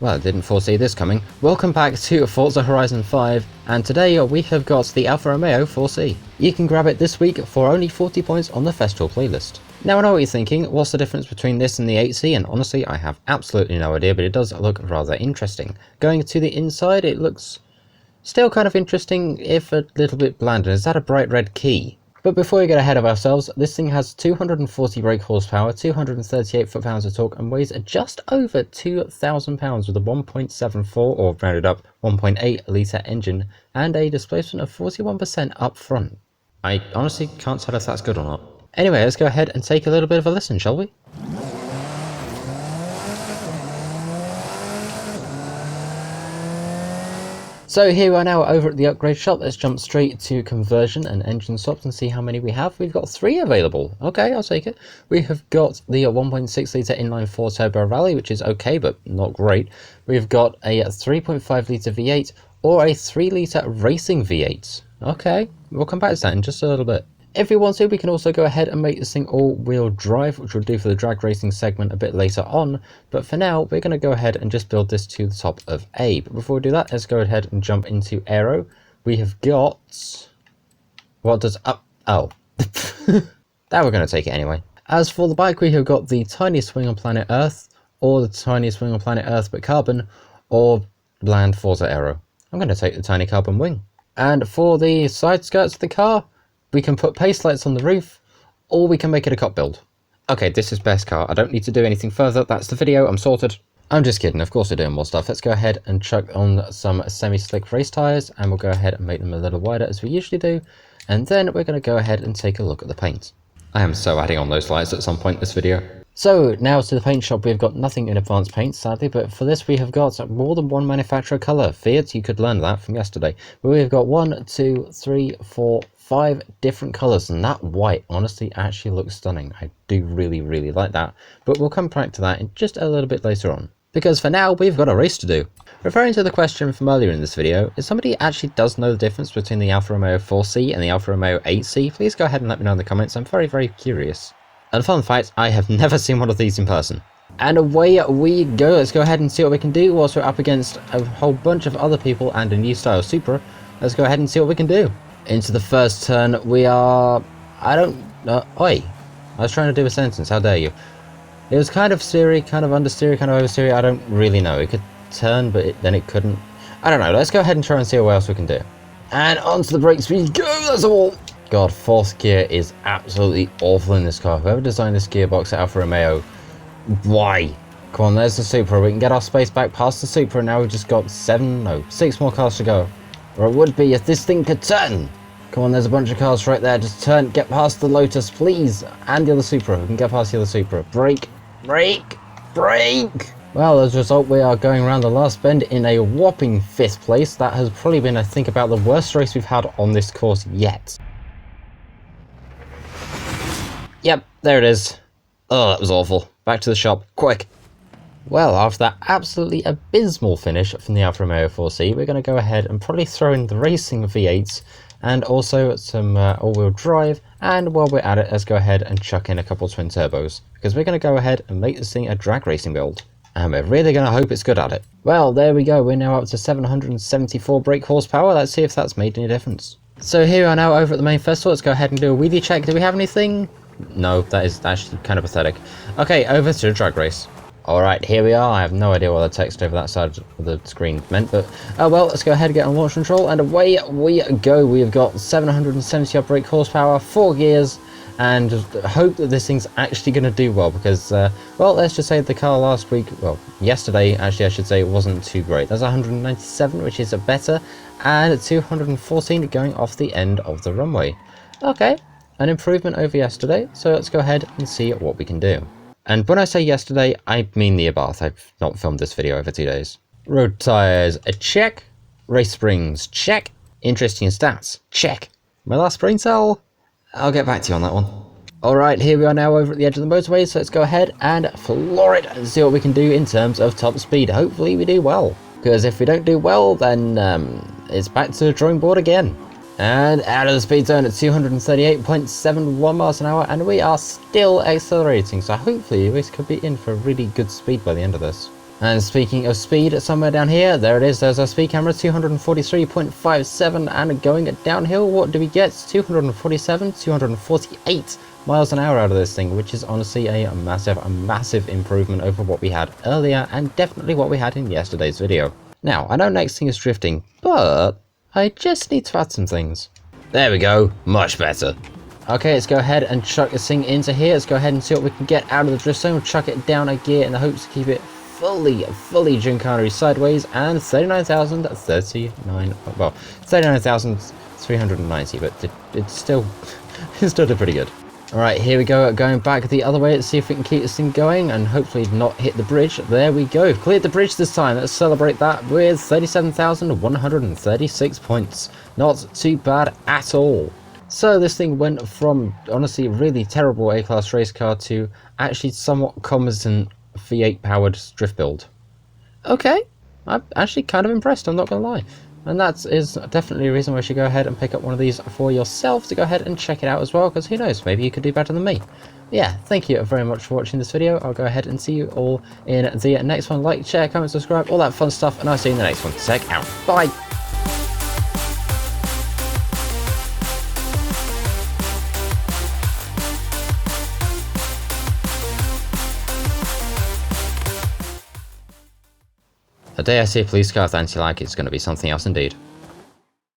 Well, I didn't foresee this coming. Welcome back to Forza Horizon 5, and today we have got the Alfa Romeo 4C. You can grab it this week for only 40 points on the Festival playlist. Now I know what you're thinking, what's the difference between this and the 8C, and honestly I have absolutely no idea, but it does look rather interesting. Going to the inside, it looks still kind of interesting, if a little bit bland, and is that a bright red key? But before we get ahead of ourselves, this thing has 240 brake horsepower, 238 foot-pounds of torque, and weighs just over 2,000 pounds with a 1.74, or rounded up, 1.8 litre engine, and a displacement of 41% up front. I honestly can't tell if that's good or not. Anyway, let's go ahead and take a little bit of a listen, shall we? So here we are now over at the upgrade shop. Let's jump straight to conversion and engine swaps and see how many we have. We've got 3 available. Okay, I'll take it. We have got the 1.6 litre inline-4 turbo rally, which is okay, but not great. We've got a 3.5 litre V8 or a 3 litre racing V8. Okay, we'll come back to that in just a little bit. If we want to, we can also go ahead and make this thing all-wheel drive, which we'll do for the drag racing segment a bit later on. But for now, we're going to go ahead and just build this to the top of A. But before we do that, let's go ahead and jump into aero. We have got... what does up... oh. That we're going to take it anyway. As for the bike, we have got the tiniest wing on planet Earth, or the tiniest wing on planet Earth but carbon, or bland Forza Aero. I'm going to take the tiny carbon wing. And for the side skirts of the car, we can put pace lights on the roof, or we can make it a cop build. Okay, this is best car. I don't need to do anything further. That's the video. I'm sorted. I'm just kidding. Of course we're doing more stuff. Let's go ahead and chuck on some semi-slick race tyres, and we'll go ahead and make them a little wider as we usually do. And then we're going to go ahead and take a look at the paint. I am so adding on those lights at some point in this video. So now to the paint shop. We've got nothing in advanced paint, sadly, but for this we have got more than one manufacturer colour. Fiat, you could learn that from yesterday. But we've got 1, 2, 3, 4, 5 different colours, and that white honestly actually looks stunning. I do really like that, but we'll come back to that in just a little bit later on, because for now we've got a race to do. Referring to the question from earlier in this video, if somebody actually does know the difference between the Alfa Romeo 4C and the Alfa Romeo 8C, please go ahead and let me know in the comments. I'm very curious. And fun fact, I have never seen one of these in person. And away we go. Let's go ahead and see what we can do whilst we're up against a whole bunch of other people and a new style Supra. Let's go ahead and see what we can do. Into the first turn, we are... I don't know... oi! I was trying to do a sentence, how dare you. It was kind of steery, kind of understeery, kind of oversteery, I don't really know. It could turn, but then it couldn't. I don't know, let's go ahead and try and see what else we can do. And onto the brakes we go, that's all! God, 4th gear is absolutely awful in this car. Whoever designed this gearbox at Alfa Romeo, why? Come on, there's the Supra, we can get our space back past the Supra, and now we've just got 6 more cars to go. Or it would be if this thing could turn. Come on, there's a bunch of cars right there. Just turn, get past the Lotus, please. And the other Supra. We can get past the other Supra. Brake. Well, as a result, we are going around the last bend in a whopping 5th place. That has probably been, I think, about the worst race we've had on this course yet. Yep, there it is. Oh, that was awful. Back to the shop, quick. Well, after that absolutely abysmal finish from the Alfa Romeo 4C, we're going to go ahead and probably throw in the racing V8s and also some all-wheel drive, and while we're at it, let's go ahead and chuck in a couple twin turbos, because we're going to go ahead and make this thing a drag racing build, and we're really going to hope it's good at it. Well, there we go, we're now up to 774 brake horsepower. Let's see if that's made any difference. So here we are now over at the main festival. Let's go ahead and do a wheelie check. Do we have anything? No, that is actually kind of pathetic. Okay, over to the drag race. Alright, here we are. I have no idea what the text over that side of the screen meant, but oh well, let's go ahead and get on launch control, and away we go. We have got 770 odd brake horsepower, 4 gears, and hope that this thing's actually going to do well, because, well, let's just say the car last week, well, yesterday, actually I should say, it wasn't too great. There's 197, which is a better, and 214 going off the end of the runway. Okay, an improvement over yesterday, so let's go ahead and see what we can do. And when I say yesterday, I mean the Abarth. I've not filmed this video over 2 days. Road tyres, a check. Race springs, check. Interesting stats, check. My last brain cell? I'll get back to you on that one. Alright, here we are now over at the edge of the motorway, so let's go ahead and floor it and see what we can do in terms of top speed. Hopefully we do well, because if we don't do well, then it's back to the drawing board again. And out of the speed zone at 238.71 miles an hour, and we are still accelerating, so hopefully this could be in for a really good speed by the end of this. And speaking of speed, somewhere down here, there it is, there's our speed camera, 243.57, and going downhill, what do we get? 247, 248 miles an hour out of this thing, which is honestly a massive improvement over what we had earlier, and definitely what we had in yesterday's video. Now, I know next thing is drifting, but I just need to add some things. There we go, much better. Okay, let's go ahead and chuck this thing into here. Let's go ahead and see what we can get out of the drift zone. Chuck it down a gear in the hopes to keep it fully Giancarlo sideways, and 39,039, well, 39,390, but it's still did pretty good. Alright, here we go, going back the other way. Let's see if we can keep this thing going and hopefully not hit the bridge. There we go, cleared the bridge this time. Let's celebrate that with 37,136 points. Not too bad at all. So this thing went from honestly really terrible A-class race car to actually somewhat competent V8 powered drift build. Okay, I'm actually kind of impressed, I'm not gonna lie. And that is definitely a reason why you should go ahead and pick up one of these for yourself to go ahead and check it out as well, because who knows, maybe you could do better than me. Yeah, thank you very much for watching this video. I'll go ahead and see you all in the next one. Like, share, comment, subscribe, all that fun stuff, and I'll see you in the next one. Check out. Bye! The day I see a police car with anti-lag, it's going to be something else indeed.